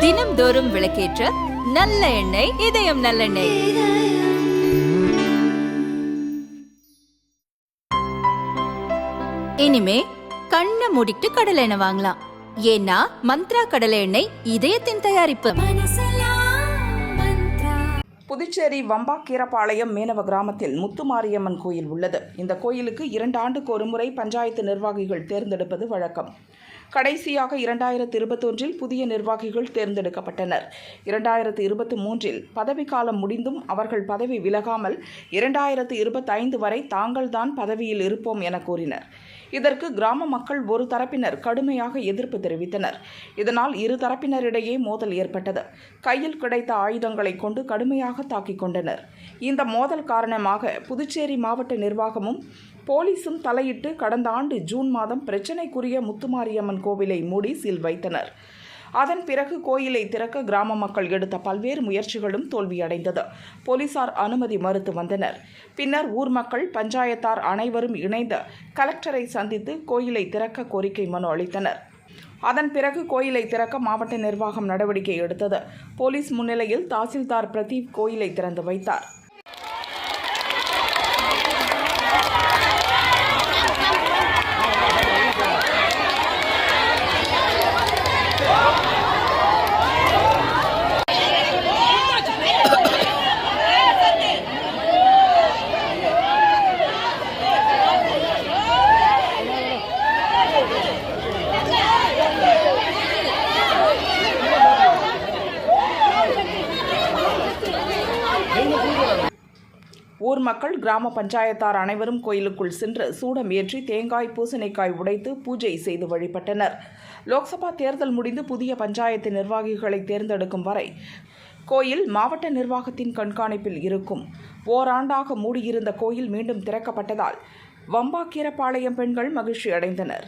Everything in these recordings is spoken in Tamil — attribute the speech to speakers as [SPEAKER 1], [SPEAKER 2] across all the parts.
[SPEAKER 1] தினம்தோறும் விளக்கேற்ற நல்ல எண்ணெய் இதயம் நல்லெண்ணெய். இனிமே கண்ணை மூடிட்டு கடலை எண்ணெய் வாங்கலாம். ஏன்னா மந்த்ரா கடலை எண்ணெய் இதயத்தின் தயாரிப்பு.
[SPEAKER 2] புதுச்சேரி வம்பாக்கீரபாளையம் மீனவ கிராமத்தில் முத்துமாரியம்மன் கோயில் உள்ளது. இந்த கோயிலுக்கு 2 ஆண்டுக்கு ஒருமுறை பஞ்சாயத்து நிர்வாகிகள் தேர்ந்தெடுப்பது வழக்கம். கடைசியாக 2021 புதிய நிர்வாகிகள் தேர்ந்தெடுக்கப்பட்டனர். 2023 பதவிக்காலம் முடிந்தும் அவர்கள் பதவி விலகாமல் 2025 வரை தாங்கள்தான் பதவியில் இருப்போம் என கூறினர். இதற்கு கிராம மக்கள் ஒரு தரப்பினர் கடுமையாக எதிர்ப்பு தெரிவித்தனர். இதனால் இரு தரப்பினரிடையே மோதல் ஏற்பட்டது. கையில் கிடைத்த ஆயுதங்களை கொண்டு கடுமையாக தாக்கிக் கொண்டனர். இந்த மோதல் காரணமாக புதுச்சேரி மாவட்ட நிர்வாகமும் போலீசும் தலையிட்டு கடந்த ஆண்டு ஜூன் மாதம் பிரச்சினைக்குரிய முத்துமாரியம்மன் கோவிலை மூடி சீல் வைத்தனர். அதன் பிறகு கோயிலை திறக்க கிராம மக்கள் எடுத்த பல்வேறு முயற்சிகளும் தோல்வியடைந்தது. போலீசார் அனுமதி மறுத்து வந்தனர். பின்னர் ஊர் மக்கள், பஞ்சாயத்தார் அனைவரும் இணைந்து கலெக்டரை சந்தித்து கோயிலை திறக்க கோரிக்கை மனு அளித்தனர். அதன் பிறகு கோயிலை திறக்க மாவட்ட நிர்வாகம் நடவடிக்கை எடுத்தது. போலீஸ் முன்னிலையில் தாசில்தார் பிரதீப் கோயிலை திறந்து வைத்தார். ஊர் மக்கள், கிராம பஞ்சாயத்தார் அனைவரும் கோயிலுக்குள் சென்று சூடம் ஏற்றி தேங்காய், பூசணிக்காய் உடைத்து பூஜை செய்து வழிபட்டனர். லோக்சபா தேர்தல் முடிந்து புதிய பஞ்சாயத்து நிர்வாகிகளை தேர்ந்தெடுக்கும் வரை கோயில் மாவட்ட நிர்வாகத்தின் கண்காணிப்பில் இருக்கும். ஓராண்டாக மூடியிருந்த கோயில் மீண்டும் திறக்கப்பட்டதால் வம்பாக்கீரபாளையம் பெண்கள் மகிழ்ச்சி அடைந்தனர்.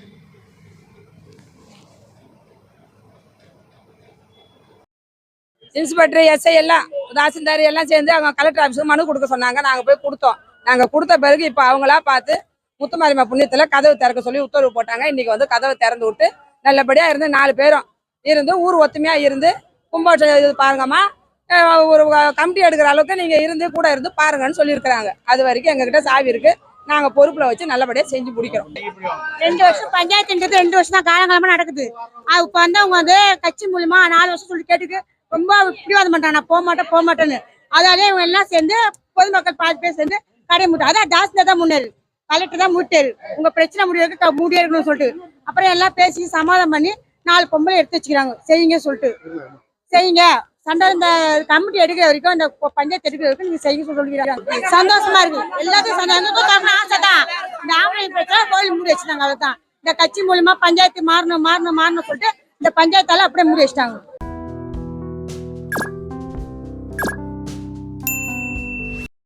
[SPEAKER 3] இன்ஸ்பெக்டர், எஸ்ஐ எல்லாம், தாசில்தார் எல்லாம் சேர்ந்து அவங்க கலெக்டர் ஆஃபீஸுக்கு மனு கொடுக்க சொன்னாங்க. நாங்கள் போய் கொடுத்தோம். நாங்கள் கொடுத்த பிறகு இப்போ அவங்களா பார்த்து முத்துமாரியம்மன் புண்ணியத்தில் கதவு திறக்க சொல்லி உத்தரவு போட்டாங்க. இன்னைக்கு வந்து கதவை திறந்து விட்டு நல்லபடியாக இருந்து 4 பேரும் இருந்து ஊர் ஒத்துமையாக இருந்து கும்பாபிஷேகம் இது பாருங்கம்மா, ஒரு கமிட்டி எடுக்கிற அளவுக்கு நீங்கள் இருந்து கூட இருந்து பாருங்கன்னு சொல்லியிருக்கிறாங்க. அது வரைக்கும் எங்ககிட்ட சாவி இருக்கு. நாங்கள் பொறுப்பில் வச்சு நல்லபடியாக செஞ்சு முடிக்கிறோம்.
[SPEAKER 4] 2 வருஷம் பஞ்சாயத்துன்றது 2 வருஷம் தான் காலங்காலமாக நடக்குது. அது இப்போ வந்து அவங்க வந்து கட்சி மூலமா 4 வருஷம் சொல்லி கேட்டுக்கு ரொம்ப பிடிவாதம் பண்றாங்க. நான் போக மாட்டேன்னு. அதாலே இவங்க எல்லாம் சேர்ந்து பொதுமக்கள் 5 பேர் சேர்ந்து கடை மூட்டை, அதான் தாசில்தார் தான் முன்னாரு, கலெக்டர் தான் மூட்டாரு. உங்க பிரச்சனை முடிய இருக்கணும்னு சொல்லிட்டு அப்புறம் எல்லாம் பேசி சமாதானம் பண்ணி 4 பொம்பளை எடுத்து வச்சுக்கிறாங்க. செய்யுங்க சொல்லிட்டு செய்யுங்க. சண்டை இந்த கமிட்டி எடுக்கிற வரைக்கும், இந்த பஞ்சாயத்து எடுக்கிற வரைக்கும் நீங்க செய்யுங்க சொல்லிக்கிறாங்க. சந்தோஷமா இருக்கு. எல்லாத்தையும் ஆசை தான். இந்த ஆம்பளை பிரச்சனை கோயில் மூடி வச்சுட்டாங்க. அவ்வளவுதான். இந்த கட்சி மூலமா பஞ்சாயத்து மாறணும் சொல்லிட்டு இந்த பஞ்சாயத்தால அப்படியே மூடி வச்சுட்டாங்க.